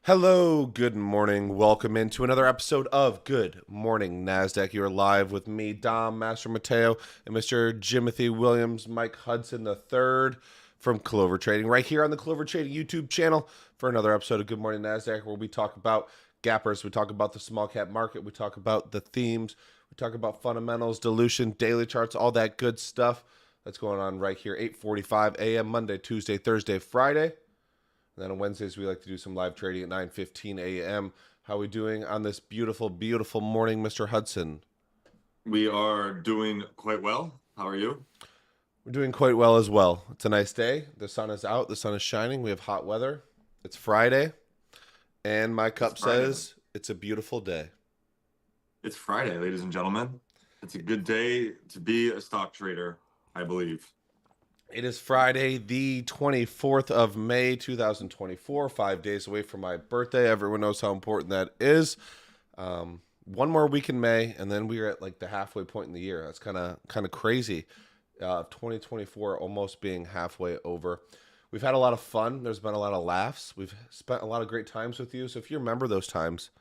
Hello, good morning. Welcome into another episode of Good Morning NASDAQ. You're live with me, Dom, Master Mateo, and Mr. Jimothy Williams, Mike Hudson III from Clover Trading, right here on the Clover Trading YouTube channel for another episode of Good Morning NASDAQ, where we talk about gappers, we talk about the small cap market, we talk about the themes, we talk about fundamentals, dilution, daily charts, all that good stuff that's going on right here, 8:45 a.m. Monday, Tuesday, Thursday, Friday. And then on Wednesdays, we like to do some live trading at 9:15 a.m. How are we doing on this beautiful, beautiful morning, Mr. Hudson? We are doing quite well. How are you? We're doing quite well as well. It's a nice day. The sun is out. The sun is shining. We have hot weather. It's Friday. And my It's cup Friday. says it's a beautiful day. It's Friday, ladies and gentlemen. It's a good day to be a stock trader, I believe. It is Friday, the 24th of May, 2024, 5 days away from my birthday. Everyone knows how important that is. One more week in May, and then we are at like the halfway point in the year. That's kind of crazy. 2024 almost being halfway over. We've had a lot of fun. There's been a lot of laughs. We've spent a lot of great times with you. So if you remember those times,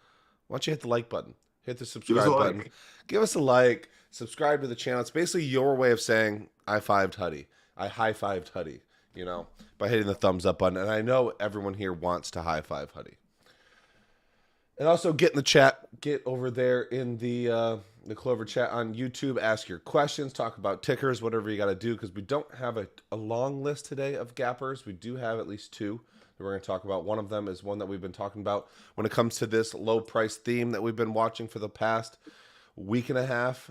why don't you hit the like button, hit the Give us a subscribe button, like. give us a like, subscribe to the channel. It's basically your way of saying I fived Huddy. I high fived Huddy, by hitting the thumbs up button. And I know everyone here wants to high five Huddy. And also get in the chat, get over there in the Clover chat on YouTube, ask your questions, talk about tickers, whatever you got to do, because we don't have a long list today of gappers. We do have at least two that we're going to talk about. One of them is one that we've been talking about when it comes to this low price theme that we've been watching for the past week and a half.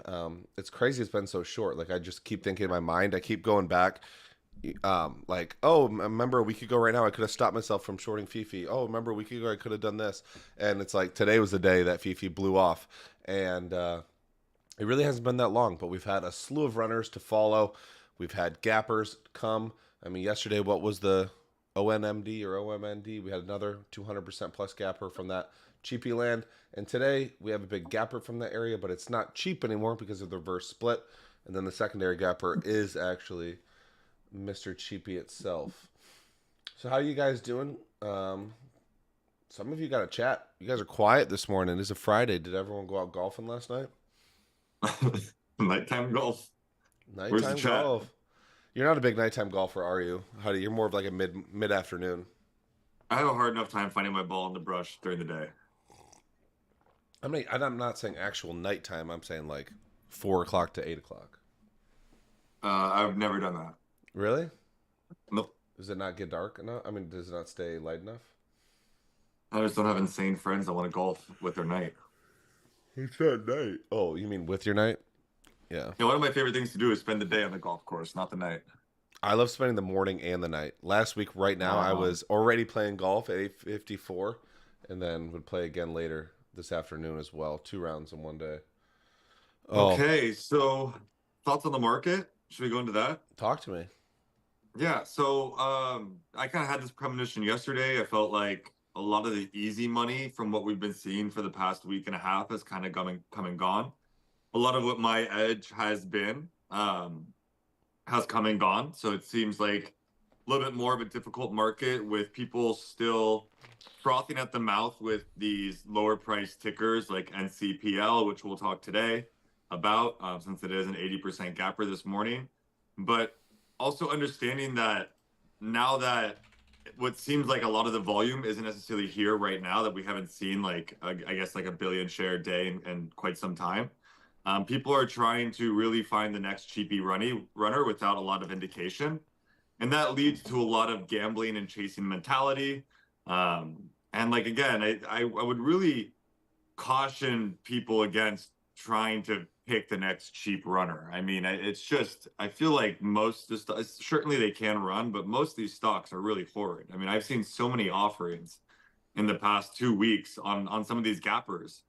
It's crazy it's been so short. Like, I just keep thinking in my mind, I keep going back, like, oh, remember a week ago right now I could have stopped myself from shorting Fifi. Oh, remember a week ago I could have done this. And it's like today was the day that Fifi blew off. And it really hasn't been that long, but we've had a slew of runners to follow. We've had gappers come. I mean, yesterday, what was the ONMD or OMND? We had another 200% plus gapper from that cheapy land. And today we have a big gapper from that area, but it's not cheap anymore because of the reverse split. And then the secondary gapper is actually Mr. Cheapy itself. So how you guys doing? Some of you got a chat. You guys are quiet this morning. It's a Friday. Did everyone go out golfing last night? Nighttime golf. Where's the Nighttime chat? golf. You're not a big nighttime golfer, are you? How do you're more of like a mid afternoon? I have a hard enough time finding my ball in the brush during the day. I'm not saying actual nighttime. I'm saying like 4 o'clock to 8 o'clock. I've never done that. Really? Nope. Does it not get dark enough? I mean, does it not stay light enough? I just don't have insane friends that want to golf with their night. It's at night. Oh, you mean with your night? Yeah. One of my favorite things to do is spend the day on the golf course, not the night. I love spending the morning and the night. Last week, right now, I Um, was already playing golf at 8:54, and then would play again later this afternoon as well. 2 rounds in one day. Oh, okay, so thoughts on the market? Should we go into that? talk to me. Yeah, so I kind of had this premonition yesterday. I felt like a lot of the easy money from what we've been seeing for the past week and a half has kind of come and gone. A lot of what my edge has been has come and gone. So it seems like a little bit more of a difficult market with people still frothing at the mouth with these lower price tickers like NCPL, which we'll talk today about since it is an 80% gapper this morning. But also understanding that now that what seems like a lot of the volume isn't necessarily here right now, that we haven't seen like I guess like a billion share day in quite some time. People are trying to really find the next cheapy runner without a lot of indication, and that leads to a lot of gambling and chasing mentality. And like again, I would really caution people against trying to pick the next cheap runner. I mean, it's just I feel like most of the certainly they can run, but most of these stocks are really horrid. I mean, I've seen so many offerings in the past 2 weeks on some of these gappers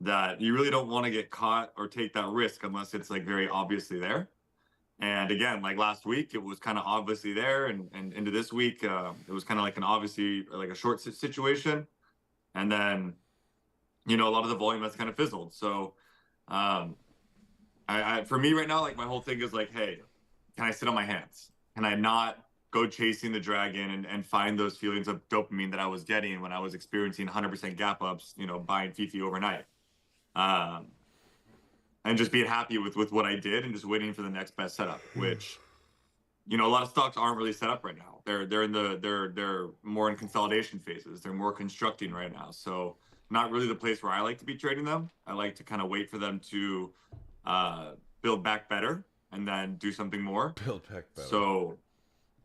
that you really don't want to get caught or take that risk unless it's like very obviously there. And again, like last week, it was kind of obviously there, and into this week, it was kind of like an obviously like a short situation, and then a lot of the volume has kind of fizzled. So, um, for me right now, like my whole thing is like, hey, can I sit on my hands? Can I not go chasing the dragon and find those feelings of dopamine that I was getting when I was experiencing 100% gap ups, buying FFIE overnight. And just being happy with what I did and just waiting for the next best setup, which, a lot of stocks aren't really set up right now. They're more in consolidation phases. They're more constructing right now. So not really the place where I like to be trading them. I like to kind of wait for them to build back better and then do something more. Build back better. So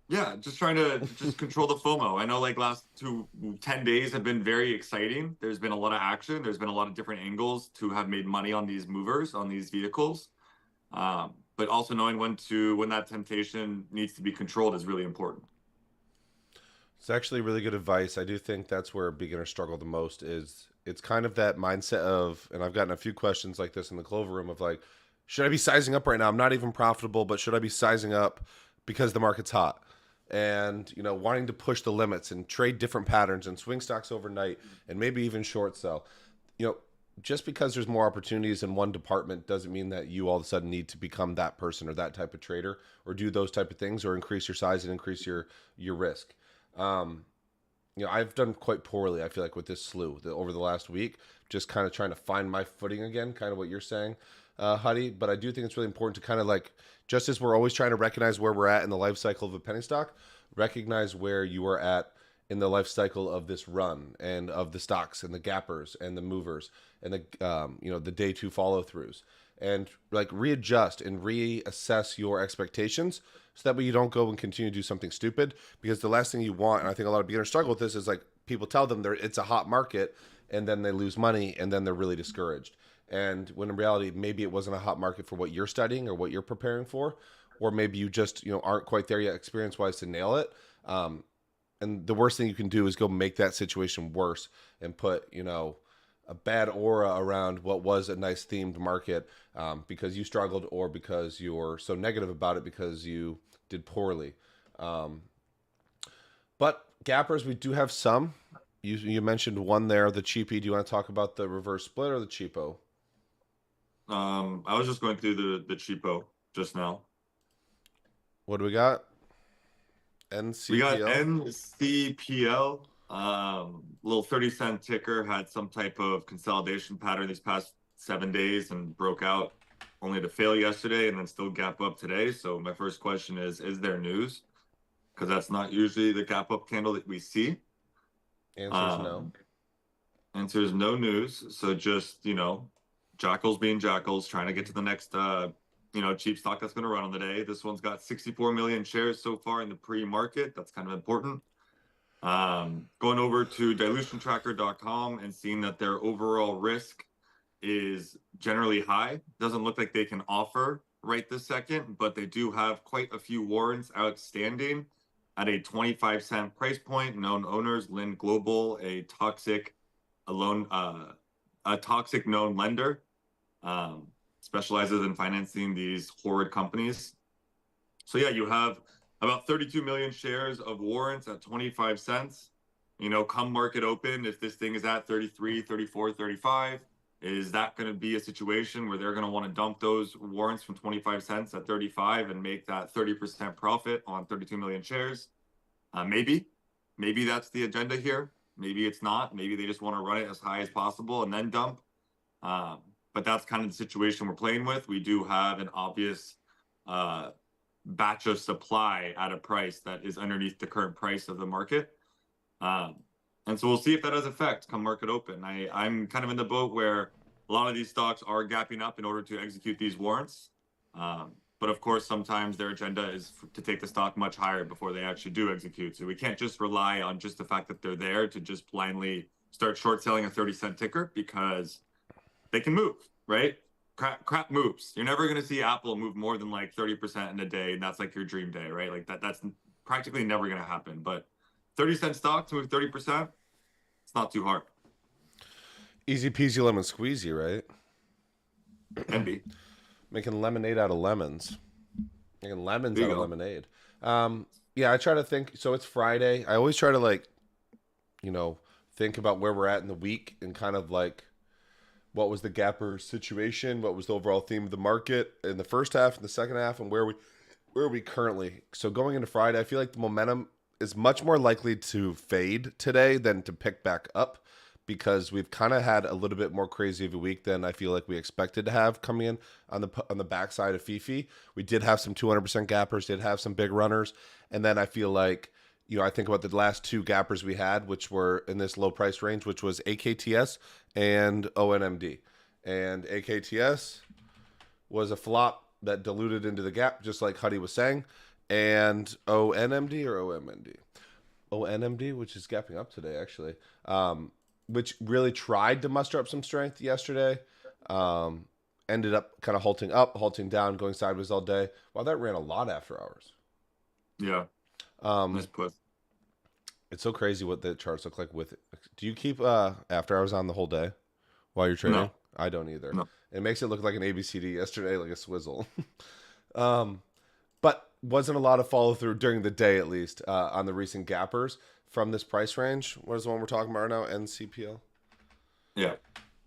yeah, just trying to just control the FOMO. I know like last 10 days have been very exciting. There's been a lot of action. There's been a lot of different angles to have made money on these movers, on these vehicles. But also knowing when that temptation needs to be controlled is really important. It's actually really good advice. I do think that's where beginners struggle the most. Is it's kind of that mindset of, and I've gotten a few questions like this in the Clover room of like, should I be sizing up right now? I'm not even profitable, but should I be sizing up because the market's hot? And, wanting to push the limits and trade different patterns and swing stocks overnight and maybe even short sell. Just because there's more opportunities in one department doesn't mean that you all of a sudden need to become that person or that type of trader or do those type of things or increase your size and increase your risk. I've done quite poorly, I feel like, with this slew over the last week, just kind of trying to find my footing again, kind of what you're saying, Huddie. But I do think it's really important to kind of like, just as we're always trying to recognize where we're at in the life cycle of a penny stock, recognize where you are at in the life cycle of this run and of the stocks and the gappers and the movers and the day two follow throughs, and like readjust and reassess your expectations so that way you don't go and continue to do something stupid. Because the last thing you want, and I think a lot of beginners struggle with this, is like people tell them it's a hot market and then they lose money and then they're really discouraged. And when in reality, maybe it wasn't a hot market for what you're studying or what you're preparing for, or maybe you just, aren't quite there yet experience-wise to nail it. And the worst thing you can do is go make that situation worse and put, a bad aura around what was a nice themed market because you struggled or because you're so negative about it because you did poorly. But gappers, we do have some. You mentioned one there, the cheapie. Do you want to talk about the reverse split or the cheapo? I was just going through the cheapo just now. What do we got? NCPL? We got NCPL. Little 30-cent ticker, had some type of consolidation pattern these past 7 days and broke out only to fail yesterday and then still gap up today. So my first question is there news? Because that's not usually the gap up candle that we see. Answer's no. Answer's no news. So just, jackals being jackals, trying to get to the next cheap stock that's going to run on the day. This one's got 64 million shares so far in the pre-market. That's kind of important. Going over to dilutiontracker.com and seeing that their overall risk is generally high. Doesn't look like they can offer right this second, but they do have quite a few warrants outstanding at a 25-cent price point. Known owners, Lynn Global, a toxic known lender, specializes in financing these horrid companies. So yeah, you have about 32 million shares of warrants at 25 cents. Come market open, if this thing is at 33, 34, 35, is that going to be a situation where they're going to want to dump those warrants from 25 cents at 35 and make that 30% profit on 32 million shares? Maybe that's the agenda here. Maybe it's not. Maybe they just want to run it as high as possible and then dump. But that's kind of the situation we're playing with. We do have an obvious batch of supply at a price that is underneath the current price of the market. And so we'll see if that has effect come market open. I'm kind of in the boat where a lot of these stocks are gapping up in order to execute these warrants. But of course, sometimes their agenda is to take the stock much higher before they actually do execute. So we can't just rely on just the fact that they're there to just blindly start short selling a 30-cent ticker, because they can move, right? Crap moves. You're never going to see Apple move more than like 30% in a day, and that's like your dream day, right? Like that's practically never going to happen. But 30-cent stock to move 30%, it's not too hard. Easy peasy lemon squeezy, right? Can be. Making lemonade out of lemons. Making lemons out of lemonade. Yeah, I try to think. So it's Friday. I always try to think about where we're at in the week and kind of like what was the gapper situation, what was the overall theme of the market in the first half and the second half, and where we where are we currently? So going into Friday, I feel like the momentum is much more likely to fade today than to pick back up because we've kind of had a little bit more crazy of a week than I feel like we expected to have coming in on the backside of FFIE. We did have some 200% gappers, did have some big runners, and then I feel like I think about the last two gappers we had, which were in this low price range, which was AKTS and ONMD. And AKTS was a flop that diluted into the gap, just like Huddie was saying. And ONMD or OMND? ONMD, which is gapping up today, actually, which really tried to muster up some strength yesterday. Ended up kind of halting up, halting down, going sideways all day. Wow, that ran a lot after hours. Yeah. Nice put. It's so crazy what the charts look like with it. Do you keep after hours on the whole day while you're trading? No. I don't either. No. It makes it look like an ABCD yesterday, like a swizzle. But wasn't a lot of follow through during the day, at least, on the recent gappers from this price range. What is the one we're talking about right now? NCPL? Yeah.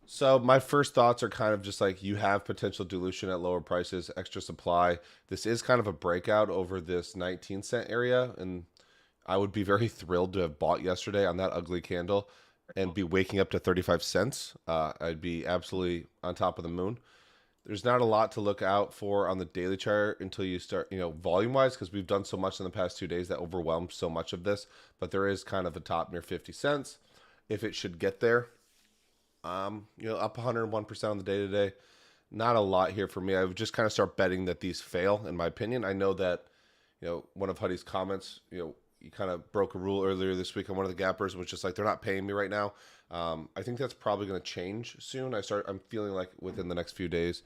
So my first thoughts are kind of just like you have potential dilution at lower prices, extra supply. This is kind of a breakout over this 19-cent area, and I would be very thrilled to have bought yesterday on that ugly candle and be waking up to 35 cents. I'd be absolutely on top of the moon. There's not a lot to look out for on the daily chart until you start, volume-wise, because we've done so much in the past 2 days that overwhelmed so much of this. But there is kind of a top near 50 cents. If it should get there, up 101% on the day today. Not a lot here for me. I would just kind of start betting that these fail, in my opinion. I know that, one of Huddie's comments, you kind of broke a rule earlier this week on one of the gappers, which is like, they're not paying me right now. I think that's probably going to change soon. I'm feeling like within the next few days,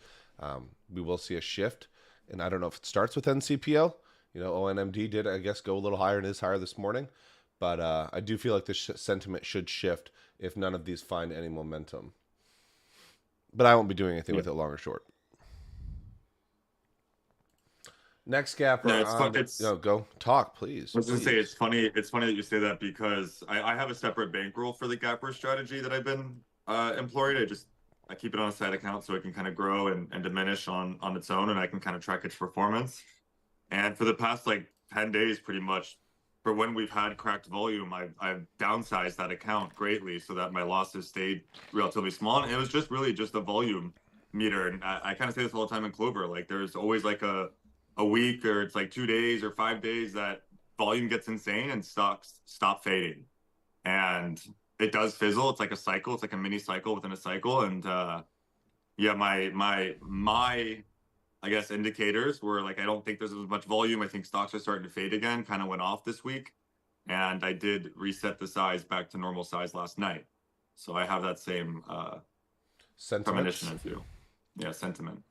we will see a shift. And I don't know if it starts with NCPL. ONMD did, I guess, go a little higher and is higher this morning. But I do feel like this sentiment should shift if none of these find any momentum. But I won't be doing anything with it long or short. Next gapper. Go talk, please. I was going to say, it's funny that you say that because I have a separate bankroll for the gapper strategy that I've been employed. I keep it on a side account so it can kind of grow and diminish on its own, and I can kind of track its performance. And for the past 10 days, pretty much, for when we've had cracked volume, I've downsized that account greatly so that my losses stayed relatively small. And it was really just a volume meter. And I kind of say this all the time in Clover. There's always a week, or it's 2 days or 5 days that volume gets insane and stocks stop fading. And it does fizzle. It's like a cycle. It's like a mini cycle within a cycle. And my I guess indicators were I don't think there's as much volume. I think stocks are starting to fade again, kind of went off this week. And I did reset the size back to normal size last night. So I have that same premonition as you. Yeah, sentiment.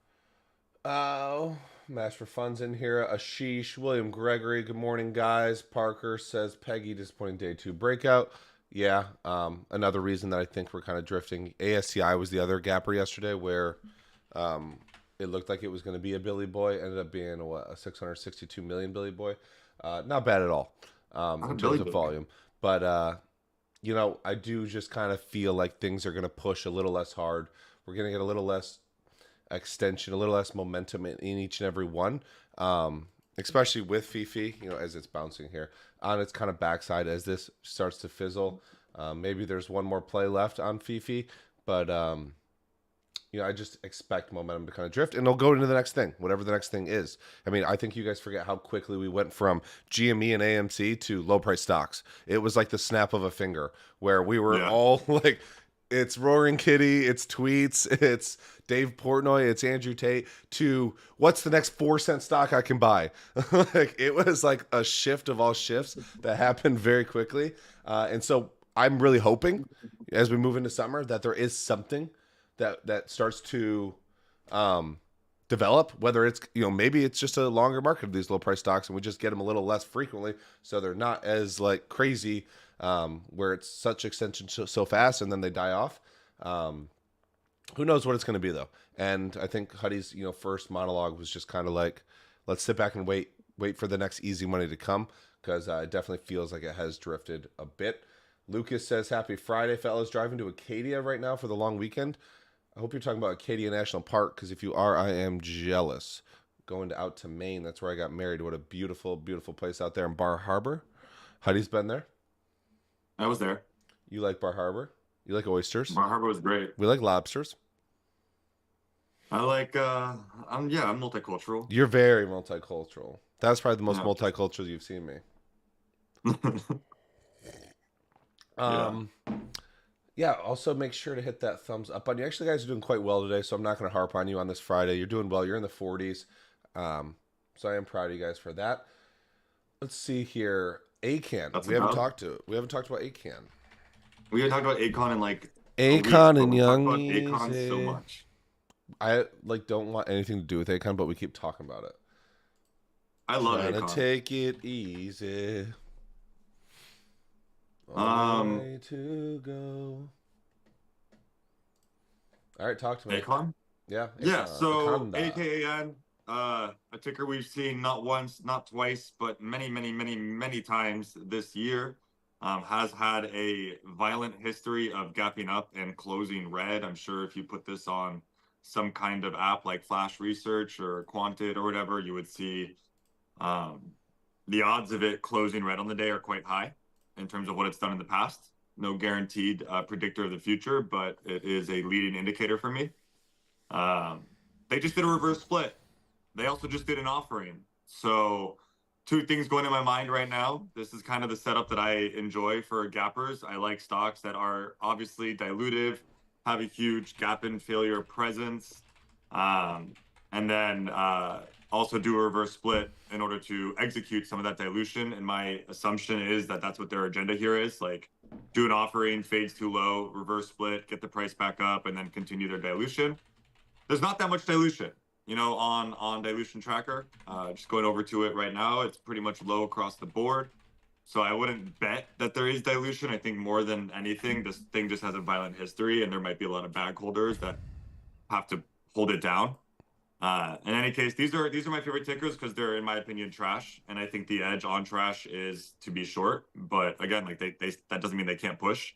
Oh, Match for Funds in here. Ashish, William Gregory, good morning, guys. Parker says, Peggy, disappointing day 2 breakout. Yeah, another reason that I think we're kind of drifting. ASTI was the other gapper yesterday where it looked like it was going to be a Billy Boy. Ended up being a 662 million Billy Boy. Not bad at all in terms of volume. But, I do just kind of feel like things are going to push a little less hard. We're going to get a little less extension, a little less momentum in each and every one, especially with FFIE, as it's bouncing here on its kind of backside as this starts to fizzle. Maybe there's one more play left on FFIE, but I just expect momentum to kind of drift, and it'll go into the next thing, whatever the next thing is. I mean, I think you guys forget how quickly we went from GME and AMC to low price stocks. It was like the snap of a finger where we were all like, it's Roaring Kitty, it's Tweets, it's Dave Portnoy, it's Andrew Tate, to what's the next 4-cent stock I can buy? It was like a shift of all shifts that happened very quickly. And so I'm really hoping as we move into summer that there is something that starts to develop, whether it's, maybe it's just a longer market of these low price stocks and we just get them a little less frequently so they're not as crazy where it's such extension so fast and then they die off. Who knows what it's going to be though. And I think Huddie's, first monologue was just kind of let's sit back and wait for the next easy money to come, because it definitely feels like it has drifted a bit. Lucas says, happy Friday, fellas. Driving to Acadia right now for the long weekend. I hope you're talking about Acadia National Park, because if you are, I am jealous. going out to Maine. That's where I got married. What a beautiful, beautiful place out there in Bar Harbor. Huddie's been there. I was there. You like Bar Harbor? You like oysters? Bar Harbor was great. We like lobsters. I like, I'm multicultural. You're very multicultural. That's probably the most Yeah. multicultural you've seen me. Yeah, also make sure to hit that thumbs up button. You actually guys are doing quite well today, so I'm not going to harp on you on this Friday. You're doing well. You're in the 40s. So I am proud of you guys for that. Let's see here. AKAN. We haven't talked about AKAN. We had talked about AKAN in like AKAN and Youngies. AKAN So much. I don't want anything to do with AKAN, but we keep talking about it. I love Trying AKAN. to take it easy. Way to go. All right, talk to me. AKAN? Yeah. Yeah, so Akanda. AKAN, a ticker we've seen not once, not twice, but many times this year, has had a violent history of gapping up and closing red. I'm sure if you put this on some kind of app like Flash Research or Quantit or whatever, you would see the odds of it closing red on the day are quite high in terms of what it's done in the past. No guaranteed predictor of the future, but it is a leading indicator for me. They just did a reverse split. They also just did an offering. So two things going in my mind right now. This is kind of the setup that I enjoy for gappers. I like stocks that are obviously dilutive, have a huge gap in failure presence, and then also do a reverse split in order to execute some of that dilution. And my assumption is that that's what their agenda here is. Like, do an offering, fades too low, reverse split, get the price back up, and then continue their dilution. There's not that much dilution, you know, on dilution tracker. Just going over to it right now, it's pretty much low across the board. So I wouldn't bet that there is dilution. I think more than anything, this thing just has a violent history, and there might be a lot of bag holders that have to hold it down. In any case, these are my favorite tickers because they're, in my opinion, trash. And I think the edge on trash is to be short. But again, like they that doesn't mean they can't push.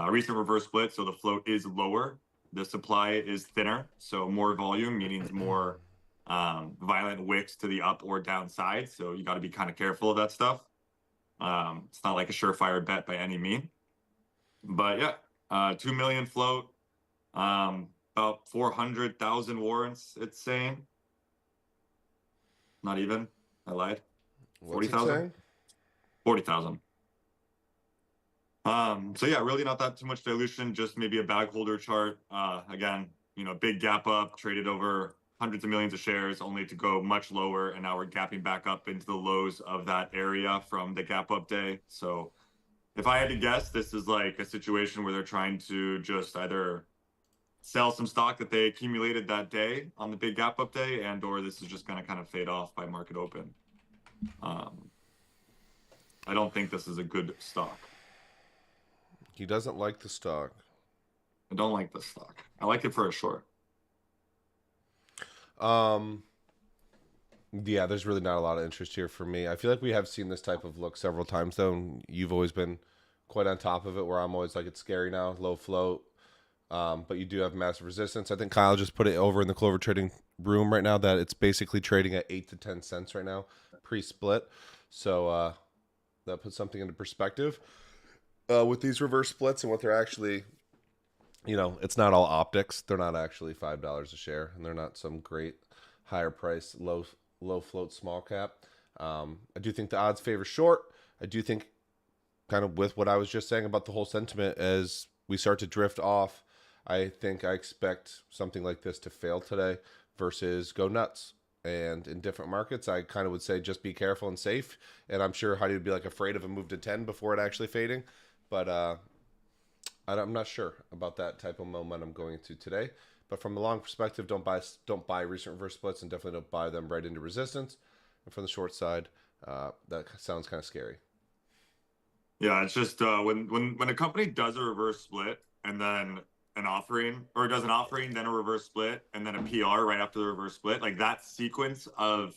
Recent reverse split, so the float is lower. The supply is thinner, so more volume, meaning more violent wicks to the up or down side. So you got to be kind of careful of that stuff. It's not like a surefire bet by any mean. But yeah, 2 million float, about 400,000 warrants, it's saying. Not even. I lied. 40,000? 40,000. So yeah, really not that too much dilution, just maybe a bag holder chart. Again, you know, big gap up, traded over hundreds of millions of shares, only to go much lower, and now we're gapping back up into the lows of that area from the gap up day. So if I had to guess, this is like a situation where they're trying to just either sell some stock that they accumulated that day on the big gap up day, and or this is just going to kind of fade off by market open. I don't think this is a good stock. He doesn't like the stock. I don't like this stock. I like it for a short. Yeah, there's really not a lot of interest here for me. I feel like we have seen this type of look several times, though, and you've always been quite on top of it, where I'm always like, it's scary now, low float. But you do have massive resistance. I think Kyle just put it over in the Clover trading room right now that it's basically trading at 8 to 10 cents right now, pre-split. So that puts something into perspective. With these reverse splits and what they're actually, you know, it's not all optics. They're not actually $5 a share, and they're not some great higher price, low float, small cap. I do think the odds favor short. I do think, kind of with what I was just saying about the whole sentiment, as we start to drift off, I expect something like this to fail today versus go nuts. And in different markets, I kind of would say just be careful and safe. And I'm sure Heidi would be like afraid of a move to 10 before it actually fading. But I'm not sure about that type of momentum going into today. But from the long perspective, don't buy recent reverse splits, and definitely don't buy them right into resistance. And from the short side, that sounds kind of scary. Yeah, it's just when a company does a reverse split and then an offering, or does an offering, then a reverse split, and then a PR right after the reverse split, like that sequence of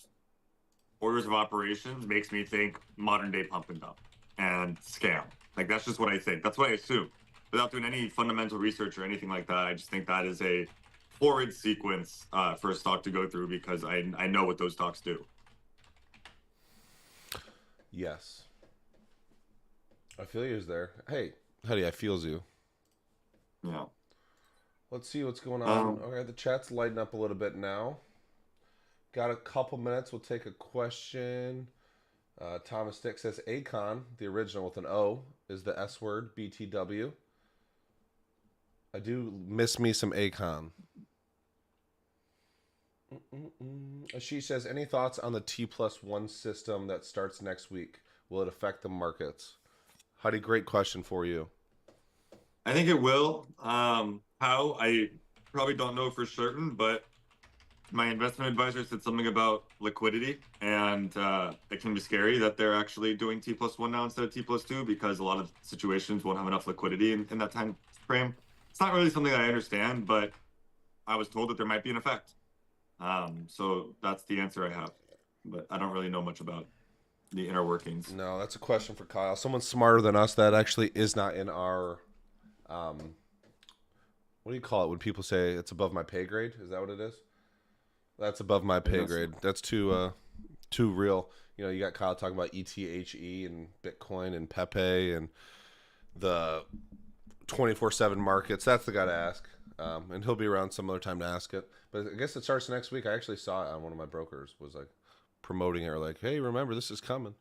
orders of operations makes me think modern day pump and dump and scam. Like, that's just what I think. That's what I assume. Without doing any fundamental research or anything like that, I just think that is a horrid sequence for a stock to go through because I know what those stocks do. Yes. I feel you there. Hey, Huddy, I feels you. Yeah. Let's see what's going on. Okay, the chat's lighting up a little bit now. Got a couple minutes. We'll take a question. Thomas Stick says Akon, the original with an O, is the S word, BTW. I do miss me some Akon. She says, any thoughts on the T+1 system that starts next week? Will it affect the markets? Huddy, great question for you. I think it will. How? I probably don't know for certain, but my investment advisor said something about liquidity, and it can be scary that they're actually doing T+1 now instead of T+2 because a lot of situations won't have enough liquidity in that time frame. It's not really something I understand, but I was told that there might be an effect. So that's the answer I have, but I don't really know much about the inner workings. No, that's a question for Kyle. Someone smarter than us that actually is not in our, what do you call it when people say it's above my pay grade? Is that what it is? That's above my pay grade. That's too real. You know, you got Kyle talking about ETHE and Bitcoin and Pepe and the 24/7 markets. That's the guy to ask. And he'll be around some other time to ask it. But I guess it starts next week. I actually saw it on one of my brokers was like promoting it or like, hey, remember this is coming.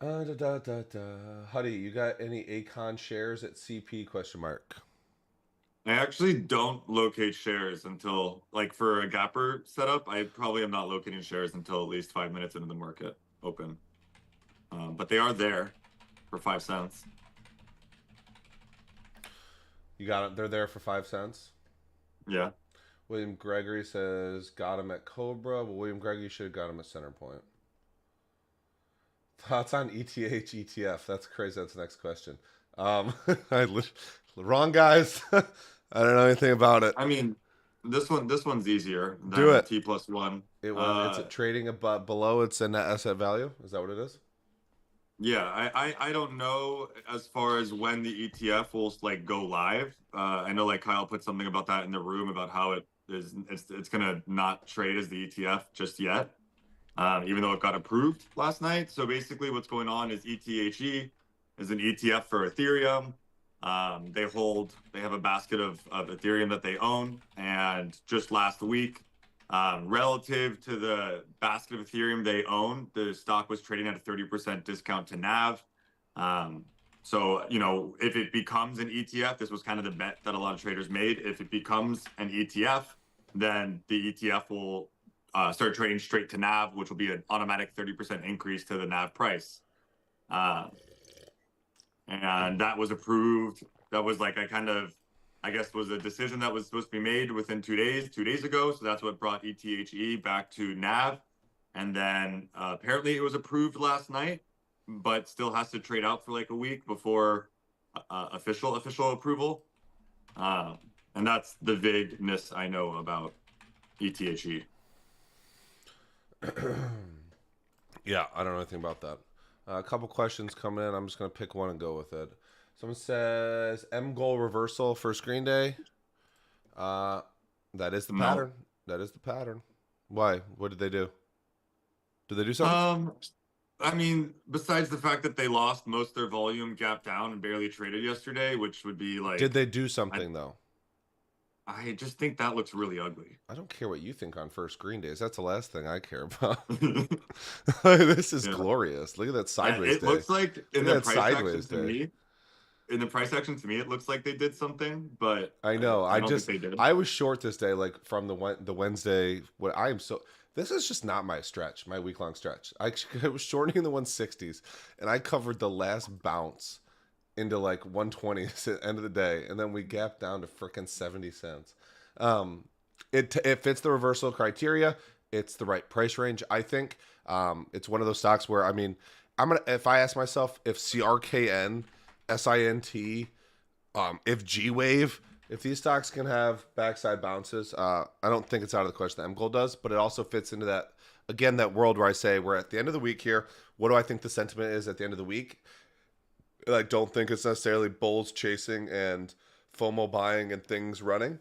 Huddy, you got any Akon shares at CP ? I actually don't locate shares until, like, for a gapper setup, I probably am not locating shares until at least 5 minutes into the market open. But they are there for 5 cents. You got it. They're there for 5 cents. Yeah. William Gregory says got him at Cobra. Well, William Gregory should have got him at Center Point. Thoughts on ETH ETF? That's crazy. That's the next question. Wrong guys. I don't know anything about it. I mean, this one's easier than Do it. T+1. It's trading above below its net asset value. Is that what it is? Yeah, I don't know as far as when the ETF will like go live. I know like Kyle put something about that in the room about how it's gonna not trade as the ETF just yet, even though it got approved last night. So basically, what's going on is ETHE is an ETF for Ethereum. They have a basket of Ethereum that they own, and just last week, relative to the basket of Ethereum they own, the stock was trading at a 30% discount to NAV. So, you know, if it becomes an ETF, this was kind of the bet that a lot of traders made. If it becomes an ETF, then the ETF will start trading straight to NAV, which will be an automatic 30% increase to the NAV price. And that was approved. That was like I guess was a decision that was supposed to be made within 2 days ago. So that's what brought ETHE back to NAV. And then apparently it was approved last night, but still has to trade out for like a week before official approval. And that's the vagueness I know about ETHE. Yeah, I don't know anything about that. A couple questions coming in. I'm just going to pick one and go with it. Someone says, M goal reversal for screen day. That is the pattern. That is the pattern. Why? What did they do? Did they do something? I mean, besides the fact that they lost most of their volume, gapped down, and barely traded yesterday, which would be like... Did they do something, though? I just think that looks really ugly. I don't care what you think on first screen days. That's the last thing I care about. This is glorious. Look at that sideways day. It looks like in the price action to me... In the price action, to me, it looks like they did something, but I know. I don't think they did. I was short this day, like from the Wednesday. What I am so. This is just not my stretch, my week-long stretch. I was shorting in the 160s, and I covered the last bounce into like 120s at the end of the day, and then we gapped down to frickin' 70 cents. It fits the reversal criteria. It's the right price range, I think. It's one of those stocks where, I mean, if I ask myself if CRKN, SINT, if G-Wave, if these stocks can have backside bounces, I don't think it's out of the question that M-Gold does, but it also fits into that, again, that world where I say we're at the end of the week here. What do I think the sentiment is at the end of the week? I don't think it's necessarily bulls chasing and FOMO buying and things running.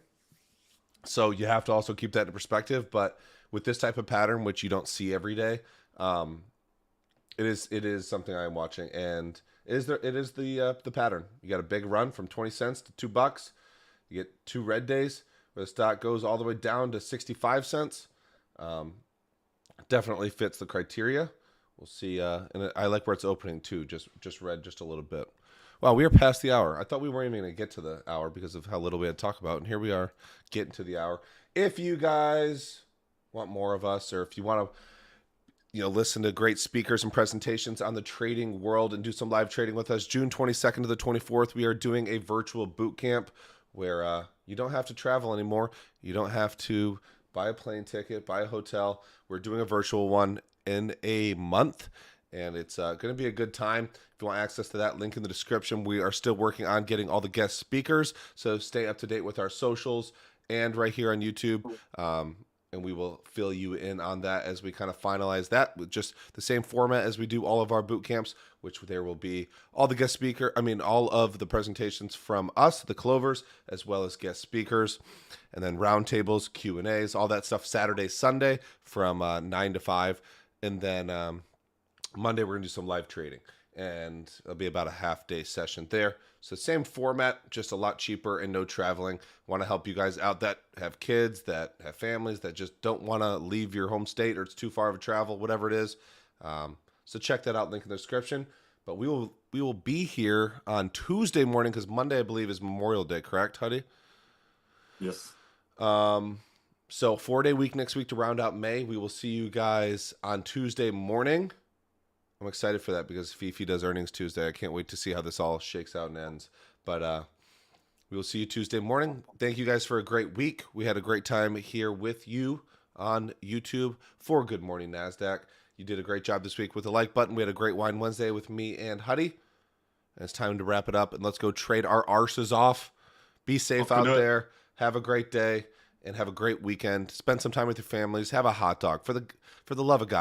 So you have to also keep that in perspective. But with this type of pattern, which you don't see every day, it is something I'm watching, and it is the pattern. You got a big run from 20 cents to $2. You get 2 red days where the stock goes all the way down to 65 cents. Definitely fits the criteria. We'll see. And I like where it's opening too. Just red just a little bit. Wow, we are past the hour. I thought we weren't even going to get to the hour because of how little we had to talk about, and here we are getting to the hour. If you guys want more of us, or if you want to, listen to great speakers and presentations on the trading world and do some live trading with us, June 22nd to the 24th, we are doing a virtual boot camp where you don't have to travel anymore. You don't have to buy a plane ticket, buy a hotel. We're doing a virtual one in a month, and it's going to be a good time. If you want access to that, link in the description. We are still working on getting all the guest speakers, so stay up to date with our socials and right here on YouTube. And we will fill you in on that as we kind of finalize that with just the same format as we do all of our boot camps, which there will be all of the presentations from us, the Clovers, as well as guest speakers, and then roundtables, Q&As, all that stuff Saturday, Sunday from 9 to 5. And then Monday, we're going to do some live trading, and it'll be about a half-day session there. So same format, just a lot cheaper and no traveling. Want to help you guys out that have kids, that have families, that just don't want to leave your home state, or it's too far of a travel, whatever it is. So check that out, link in the description. But we will be here on Tuesday morning, because Monday, I believe, is Memorial Day, correct, Huddie? Yes. So 4-day week next week to round out May. We will see you guys on Tuesday morning. I'm excited for that because Fifi does earnings Tuesday. I can't wait to see how this all shakes out and ends. But we will see you Tuesday morning. Thank you guys for a great week. We had a great time here with you on YouTube for Good Morning NASDAQ. You did a great job this week with the like button. We had a great Wine Wednesday with me and Huddie. And it's time to wrap it up, and let's go trade our arses off. Be safe out there. Have a great day, and have a great weekend. Spend some time with your families. Have a hot dog. For the love of God.